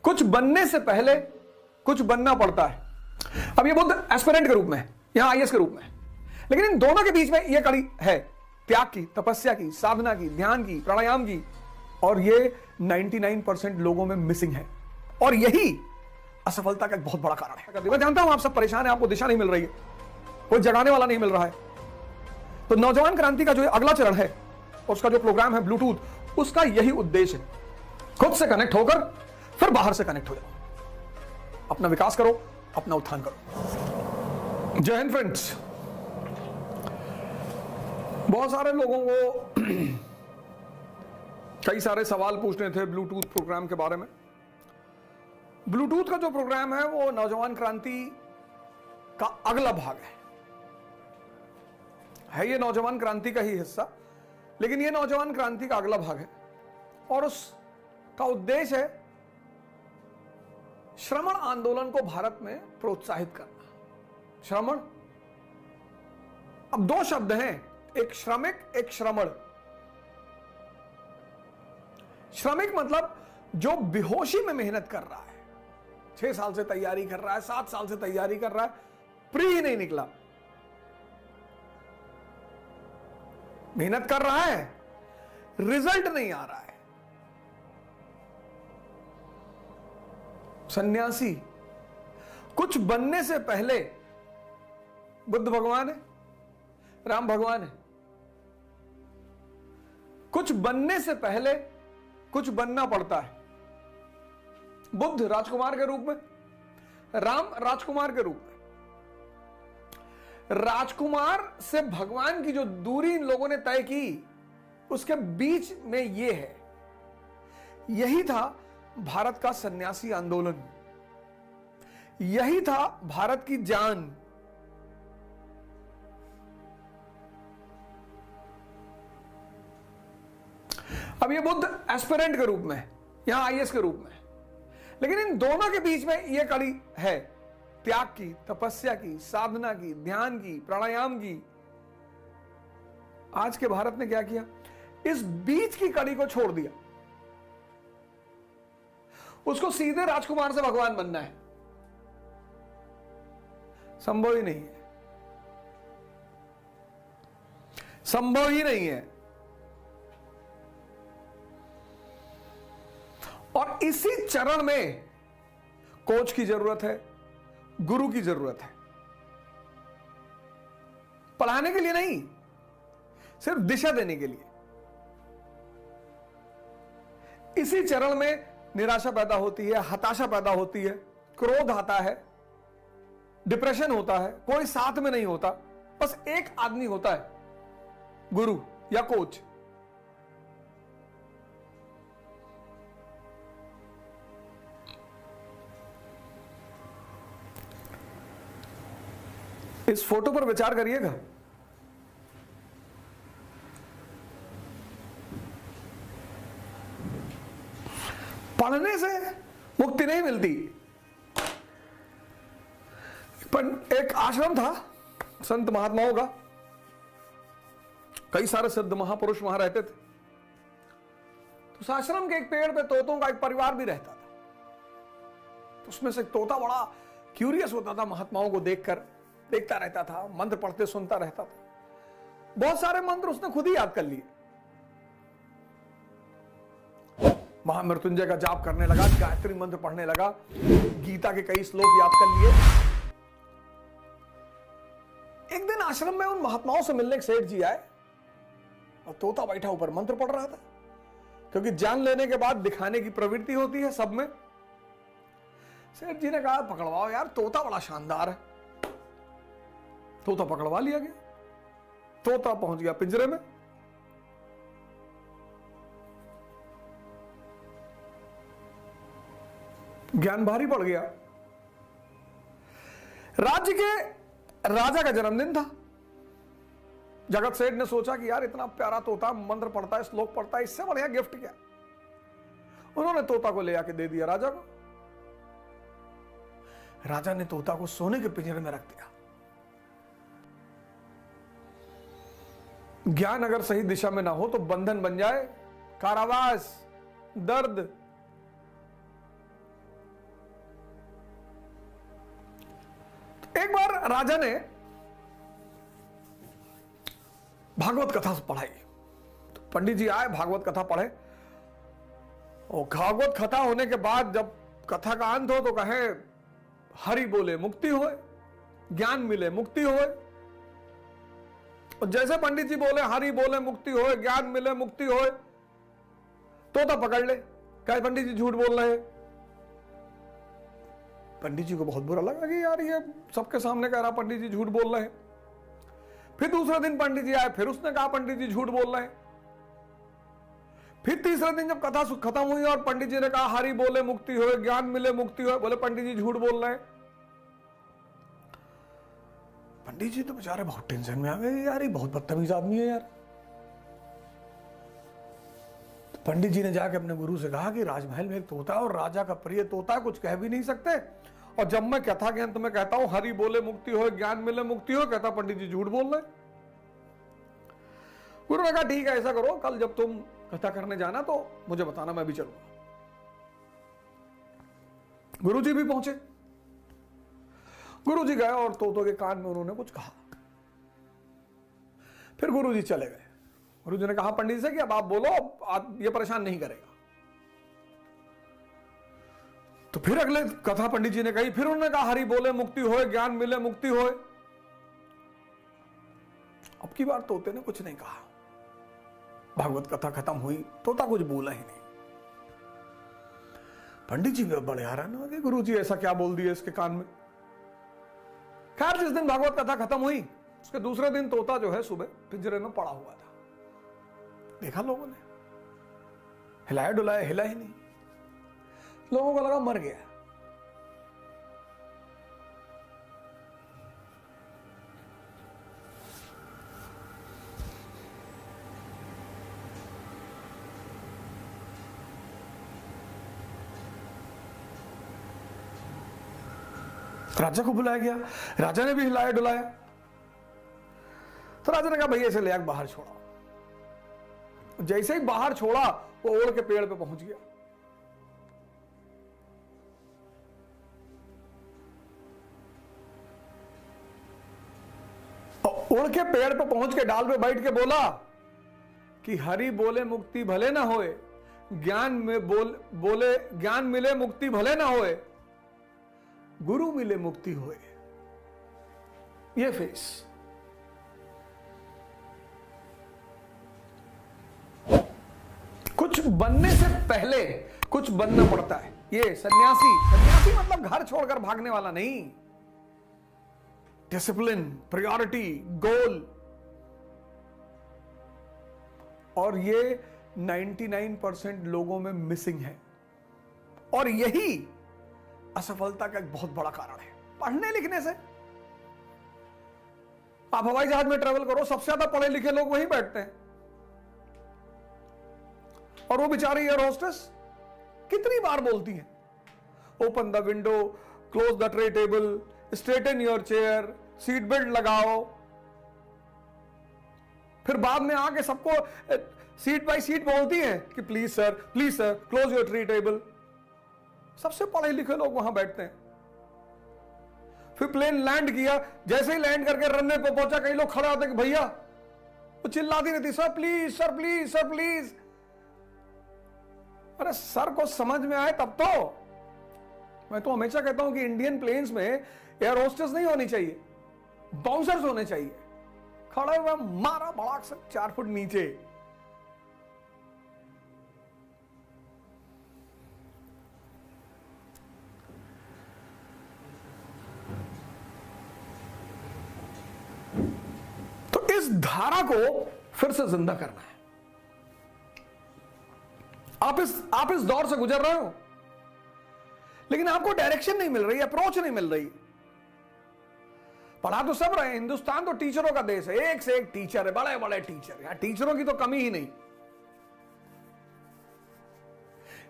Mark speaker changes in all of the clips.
Speaker 1: कुछ बनने से पहले कुछ बनना पड़ता है। अब ये बुद्ध एस्पिरेंट के रूप में है, यहां आईएएस के रूप में है, लेकिन इन दोनों के बीच में यह कड़ी है त्याग की, तपस्या की, साधना की, ध्यान की, प्राणायाम की, और ये 99% लोगों में मिसिंग है और यही असफलता का एक बहुत बड़ा कारण है। मैं जानता हूं आप सब परेशान हैं, आपको दिशा नहीं मिल रही है, कोई जगाने वाला नहीं मिल रहा है। तो नौजवान क्रांति का जो अगला चरण है, उसका जो प्रोग्राम है ब्लूटूथ, उसका यही उद्देश्य है। खुद से कनेक्ट होकर फिर बाहर से कनेक्ट हो जाओ, अपना विकास करो, अपना उत्थान करो। जय हिंद फ्रेंड्स। बहुत सारे लोगों को कई सारे सवाल पूछने थे ब्लूटूथ प्रोग्राम के बारे में। ब्लूटूथ का जो प्रोग्राम है वो नौजवान क्रांति का अगला भाग है ये नौजवान क्रांति का ही हिस्सा, लेकिन ये नौजवान क्रांति का अगला भाग है और उसका उद्देश्य है श्रमण आंदोलन को भारत में प्रोत्साहित करना। श्रमण, अब दो शब्द हैं, एक श्रमिक, एक श्रमण। श्रमिक मतलब जो बेहोशी में मेहनत कर रहा है, 6 साल से तैयारी कर रहा है, 7 साल से तैयारी कर रहा है, प्री ही नहीं निकला, मेहनत कर रहा है, रिजल्ट नहीं आ रहा है। सन्यासी, कुछ बनने से पहले बुद्ध भगवान है, राम भगवान है, कुछ बनने से पहले कुछ बनना पड़ता है। बुद्ध राजकुमार के रूप में, राम राजकुमार के रूप में। राजकुमार से भगवान की जो दूरी इन लोगों ने तय की, उसके बीच में यह है, यही था भारत का सन्यासी आंदोलन, यही था भारत की जान। अब ये बुद्ध एस्पिरेंट के रूप में है, यहां आईएएस के रूप में है, लेकिन इन दोनों के बीच में यह कड़ी है त्याग की, तपस्या की, साधना की, ध्यान की, प्राणायाम की। आज के भारत ने क्या किया? इस बीच की कड़ी को छोड़ दिया, उसको सीधे राजकुमार से भगवान बनना है। संभव ही नहीं है, संभव ही नहीं है। और इसी चरण में कोच की जरूरत है, गुरु की जरूरत है। पढ़ाने के लिए नहीं, सिर्फ दिशा देने के लिए। इसी चरण में निराशा पैदा होती है, हताशा पैदा होती है, क्रोध आता है, डिप्रेशन होता है, कोई साथ में नहीं होता, बस एक आदमी होता है, गुरु या कोच। इस फोटो पर विचार करिएगा। पढ़ने से मुक्ति नहीं मिलती। पर एक आश्रम था संत महात्माओं का, कई सारे सिद्ध महापुरुष वहां रहते थे। तो उस आश्रम के एक पेड़ पे तोतों का एक परिवार भी रहता था। तो उसमें से तोता बड़ा क्यूरियस होता था, महात्माओं को देखकर देखता रहता था, मंत्र पढ़ते सुनता रहता था। बहुत सारे मंत्र उसने खुद ही याद कर लिए। महामृत्युंजय का जाप करने लगा, गायत्री मंत्र पढ़ने लगा, गीता के कई श्लोक याद कर लिए। एक दिन आश्रम में उन महात्माओं से मिलने एक सेठ जी आए और तोता बैठा ऊपर मंत्र पढ़ रहा था, क्योंकि जान लेने के बाद दिखाने की प्रवृत्ति होती है सब में। सेठ जी ने कहा, पकड़वाओ यार, तोता बड़ा शानदार है। तोता पकड़वा लिया गया। तोता पहुंच गया पिंजरे में। ज्ञान भारी पड़ गया। राज्य के राजा का जन्मदिन था। जगत सेठ ने सोचा कि यार इतना प्यारा तोता मंत्र पढ़ता है, श्लोक पढ़ता है, इससे बढ़िया गिफ्ट क्या। उन्होंने तोता को ले आके दे दिया राजा को। राजा ने तोता को सोने के पिंजरे में रख दिया। ज्ञान अगर सही दिशा में ना हो तो बंधन बन जाए, कारावास, दर्द, राजा ने भागवत कथा पढ़ाई। तो पंडित जी आए, भागवत कथा पढ़े, और भागवत कथा होने के बाद जब कथा का अंत हो तो कहे हरि बोले मुक्ति होए, ज्ञान मिले मुक्ति होए। और जैसे पंडित जी बोले हरि बोले मुक्ति होए, ज्ञान मिले मुक्ति होए, तोता पकड़ ले, कहे पंडित जी झूठ बोल रहे हैं। पंडित जी को बहुत बुरा लगा कि यार ये सबके सामने कह रहा पंडित जी झूठ बोल रहे हैं। फिर दूसरे दिन पंडित जी आए, फिर उसने कहा पंडित जी झूठ बोल रहे हैं। फिर तीसरे दिन जब कथा खत्म हुई और पंडित जी ने कहा हरि बोले मुक्ति होए, ज्ञान मिले मुक्ति होए, बोले पंडित जी झूठ बोल रहे हैं। पंडित जी तो बेचारे बहुत टेंशन में आ गए, यार ये बहुत बदतमीज आदमी है यार। तो पंडित जी ने जाके अपने गुरु से कहा कि राजमहल में एक तोता है और राजा का प्रिय तोता, कुछ कह भी नहीं सकते, और जब मैं कथा के अंत में कहता हूं हरि बोले मुक्ति हो, ज्ञान मिले मुक्ति हो, कहता पंडित जी झूठ बोल रहे। गुरु ने कहा ठीक है, ऐसा करो कल जब तुम कथा करने जाना तो मुझे बताना, मैं भी चलूंगा। गुरु जी भी पहुंचे। गुरु जी गए और तोतों के कान में उन्होंने कुछ कहा। फिर गुरु जी चले गए। गुरु जी ने कहा पंडित से कि अब आप बोलो, आप ये परेशान नहीं करेगा। तो फिर अगले कथा पंडित जी ने कही, फिर उन्होंने कहा हरि बोले मुक्ति होए, ज्ञान मिले मुक्ति होए। अब की बार तोते ने कुछ नहीं कहा। भागवत कथा खत्म हुई, तोता कुछ बोला ही नहीं। पंडित जी बड़े हैरान हो गए, गुरु जी ऐसा क्या बोल दिया इसके कान में। खैर जिस दिन भागवत कथा खत्म हुई उसके दूसरे दिन तोता जो है सुबह पिंजरे में पड़ा हुआ था। देखा लोगों ने, हिलाया डुलाया, हिला ही नहीं। लोगों को लगा मर गया। राजा को बुलाया गया, राजा ने भी हिलाया डुलाया। तो राजा ने कहा भैया इसे ले आकर बाहर छोड़ा। जैसे ही बाहर छोड़ा वो ओड़ के पेड़ पे पहुंच गया। उड़ के पेड़ पे पहुंच के डाल पे बैठ के बोला कि हरि बोले मुक्ति भले ना होए, ज्ञान मिले मुक्ति भले ना होए, गुरु मिले मुक्ति होए। ये फेस। कुछ बनने से पहले कुछ बनना पड़ता है। ये सन्यासी मतलब घर छोड़कर भागने वाला नहीं। डिसिप्लिन, प्रायोरिटी, गोल। और ये 99% लोगों में मिसिंग है, और यही असफलता का एक बहुत बड़ा कारण है। पढ़ने लिखने से आप हवाई जहाज में ट्रेवल करो, सबसे ज्यादा पढ़े लिखे लोग वहीं बैठते हैं, और वो बेचारी एयर होस्टेस कितनी बार बोलती है open the window, close the tray table, straighten your chair, seat belt लगाओ। फिर बाद में आके सबको सीट बाय सीट बोलती है कि please sir close your tray table. सबसे पढ़े लिखे लोग वहां बैठते हैं। फिर प्लेन लैंड किया, जैसे ही लैंड करके रनवे पे पहुंचा, कई लोग खड़े होते कि भैया, वो चिल्लाती रहती sir please sir please sir please. अरे सर को समझ में आए तब तो। मैं तो हमेशा कहता हूं कि इंडियन प्लेन्स में एयर होस्टेस नहीं होनी चाहिए, बाउंसर्स होने चाहिए। खड़े हुए मारा भड़ाक से 4 फुट नीचे। तो इस धारा को फिर से जिंदा करना है। आप इस दौर से गुजर रहे हो, लेकिन आपको डायरेक्शन नहीं मिल रही, अप्रोच नहीं मिल रही। पढ़ा तो सब रहे, हिंदुस्तान तो टीचरों का देश है, एक से एक टीचर है, बड़े बड़े टीचर। यहां टीचरों की तो कमी ही नहीं।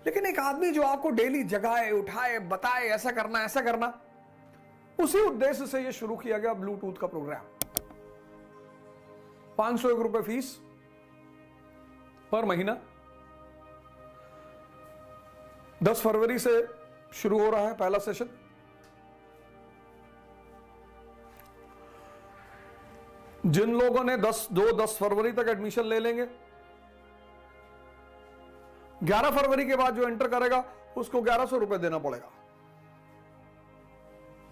Speaker 1: लेकिन एक आदमी जो आपको डेली जगाए, उठाए, बताए ऐसा करना, उसी उद्देश्य से यह शुरू किया गया ब्लूटूथ का प्रोग्राम। 501 रुपए फीस पर महीना। 10 फरवरी से शुरू हो रहा है पहला सेशन। जिन लोगों ने 10 फरवरी तक एडमिशन ले लेंगे, 11 फरवरी के बाद जो एंटर करेगा उसको 1100 रुपए देना पड़ेगा।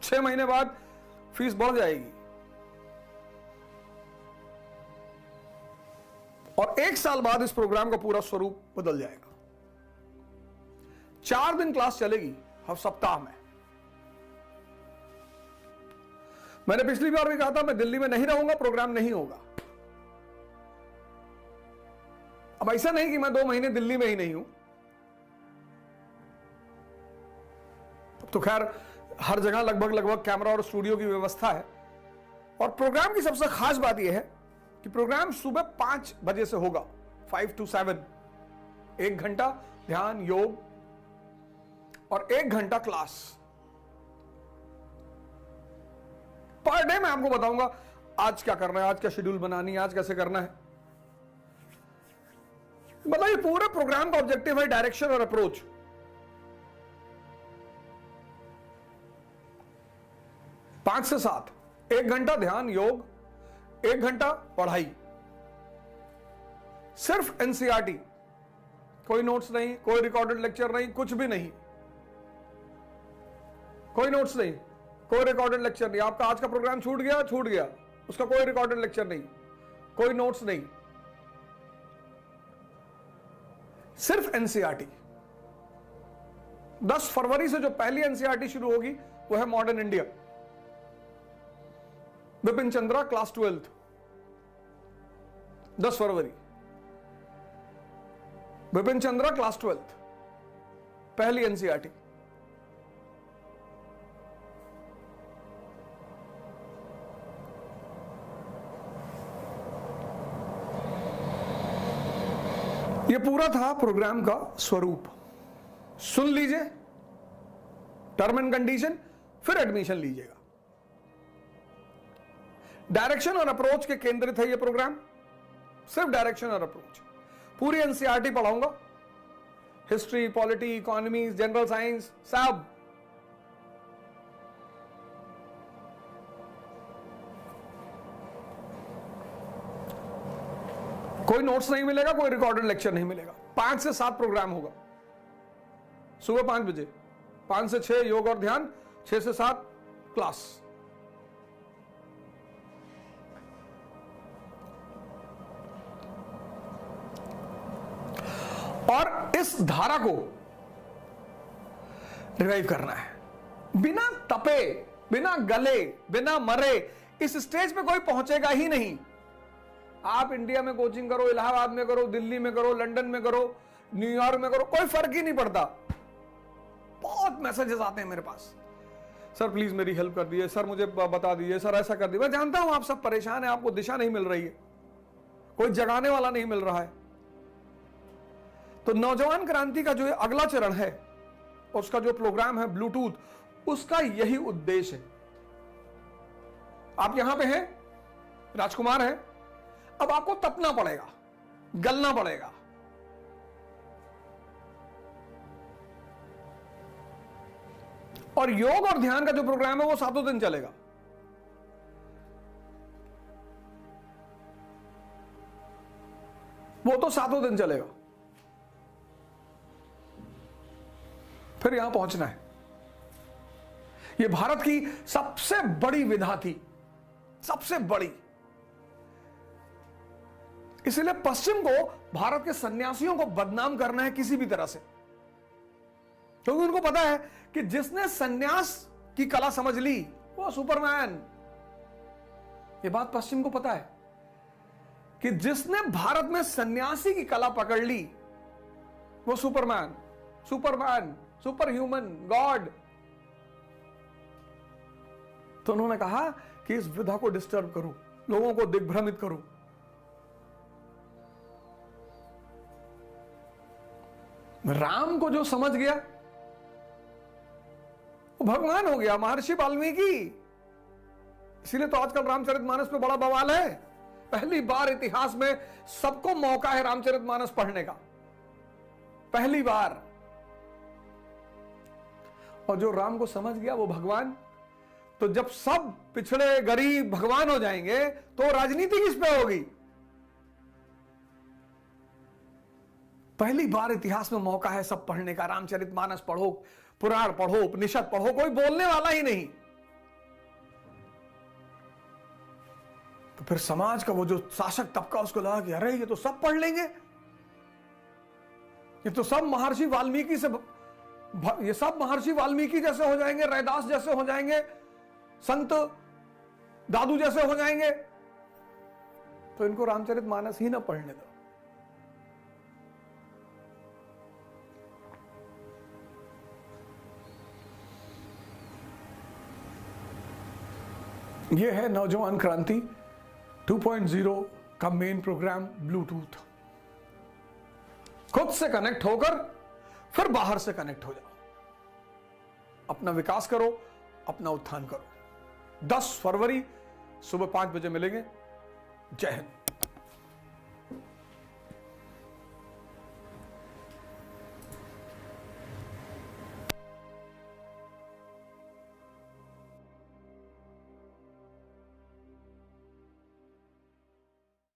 Speaker 1: 6 महीने बाद फीस बढ़ जाएगी और 1 साल बाद इस प्रोग्राम का पूरा स्वरूप बदल जाएगा। 4 दिन क्लास चलेगी हर सप्ताह में। मैंने पिछली बार भी कहा था मैं दिल्ली में नहीं रहूंगा, प्रोग्राम नहीं होगा। अब ऐसा नहीं कि मैं 2 महीने दिल्ली में ही नहीं हूं, तो खैर हर जगह लगभग कैमरा और स्टूडियो की व्यवस्था है। और प्रोग्राम की सबसे खास बात यह है कि प्रोग्राम सुबह 5 बजे से होगा, 5 to 7, 1 घंटा ध्यान योग और 1 घंटा क्लास पर डे। मैं आपको बताऊंगा आज क्या करना है, आज क्या शेड्यूल बनानी है, आज कैसे करना है। मतलब ये पूरे प्रोग्राम का ऑब्जेक्टिव है डायरेक्शन और अप्रोच। पांच से 7, 1 घंटा ध्यान योग, 1 घंटा पढ़ाई, सिर्फ एनसीईआरटी, कोई नोट्स नहीं, कोई रिकॉर्डेड लेक्चर नहीं, कुछ भी नहीं, कोई नोट्स नहीं, कोई रिकॉर्डेड लेक्चर नहीं। आपका आज का प्रोग्राम छूट गया, उसका कोई रिकॉर्डेड लेक्चर नहीं, कोई नोट्स नहीं, सिर्फ एनसीईआरटी। 10 फरवरी से जो पहली एनसीईआरटी शुरू होगी वो है modern India, Vipin Chandra class 12th, 10 फरवरी विपिन चंद्रा क्लास 12th, पहली एनसीईआरटी। ये पूरा था प्रोग्राम का स्वरूप। सुन लीजिए टर्म एंड कंडीशन, फिर एडमिशन लीजिएगा। डायरेक्शन और अप्रोच के केंद्रित है ये प्रोग्राम, सिर्फ डायरेक्शन और अप्रोच। पूरी एनसीईआरटी पढ़ाऊंगा, history, polity, economy, general science, सब। कोई नोट्स नहीं मिलेगा, कोई रिकॉर्डेड लेक्चर नहीं मिलेगा। 5 से 7 प्रोग्राम होगा, सुबह 5 बजे, 5 से 6 योग और ध्यान, 6 से 7 क्लास। और इस धारा को रिवाइव करना है। बिना तपे, बिना गले, बिना मरे इस स्टेज पे कोई पहुंचेगा ही नहीं। आप इंडिया में कोचिंग करो, इलाहाबाद में करो, दिल्ली में करो, लंदन में करो, न्यूयॉर्क में करो, कोई फर्क ही नहीं पड़ता। बहुत मैसेजेस आते हैं मेरे पास, सर प्लीज मेरी हेल्प कर दीजिए, सर मुझे बता दीजिए, सर ऐसा कर दीजिए। मैं जानता हूं आप सब परेशान हैं, आपको दिशा नहीं मिल रही है, कोई जगाने वाला नहीं मिल रहा है। तो नौजवान क्रांति का जो अगला चरण है, उसका जो प्रोग्राम है ब्लूटूथ, उसका यही उद्देश्य है। आप यहां पे हैं, राजकुमार हैं, अब आपको तपना पड़ेगा, गलना पड़ेगा। और योग और ध्यान का जो प्रोग्राम है वो 7 दिन चलेगा। वो तो 7 दिन चलेगा, फिर यहां पहुंचना है। यह भारत की सबसे बड़ी विधा थी, सबसे बड़ी। इसलिए पश्चिम को भारत के सन्यासियों को बदनाम करना है किसी भी तरह से, क्योंकि उनको पता है कि जिसने सन्यास की कला समझ ली वो सुपरमैन। ये बात पश्चिम को पता है कि जिसने भारत में सन्यासी की कला पकड़ ली वो Superman, Superman, super human, God. तो उन्होंने कहा कि इस विधा को डिस्टर्ब करो, लोगों को दिग्भ्रमित करो। राम को जो समझ गया वो भगवान हो गया, महर्षि वाल्मीकि। इसीलिए तो आजकल रामचरितमानस पे बड़ा बवाल है। पहली बार इतिहास में सबको मौका है रामचरितमानस पढ़ने का, पहली बार। और जो राम को समझ गया वो भगवान। तो जब सब पिछड़े गरीब भगवान हो जाएंगे तो राजनीति किस पे होगी? पहली बार इतिहास में मौका है सब पढ़ने का। रामचरितमानस पढ़ो, पुराण पढ़ो, उपनिषद पढ़ो, कोई बोलने वाला ही नहीं। तो फिर समाज का वो जो शासक तबका उसको लगा कि अरे ये तो सब पढ़ लेंगे, ये तो सब महर्षि वाल्मीकि से, ये सब महर्षि वाल्मीकि जैसे हो जाएंगे, रैदास जैसे हो जाएंगे, संत दादू जैसे हो जाएंगे, तो इनको रामचरितमानस ही ना पढ़ने दो। ये है नौजवान क्रांति 2.0 का मेन प्रोग्राम ब्लूटूथ। खुद से कनेक्ट होकर फिर बाहर से कनेक्ट हो जाओ, अपना विकास करो, अपना उत्थान करो। 10 फरवरी सुबह 5 बजे मिलेंगे। जय हिंद।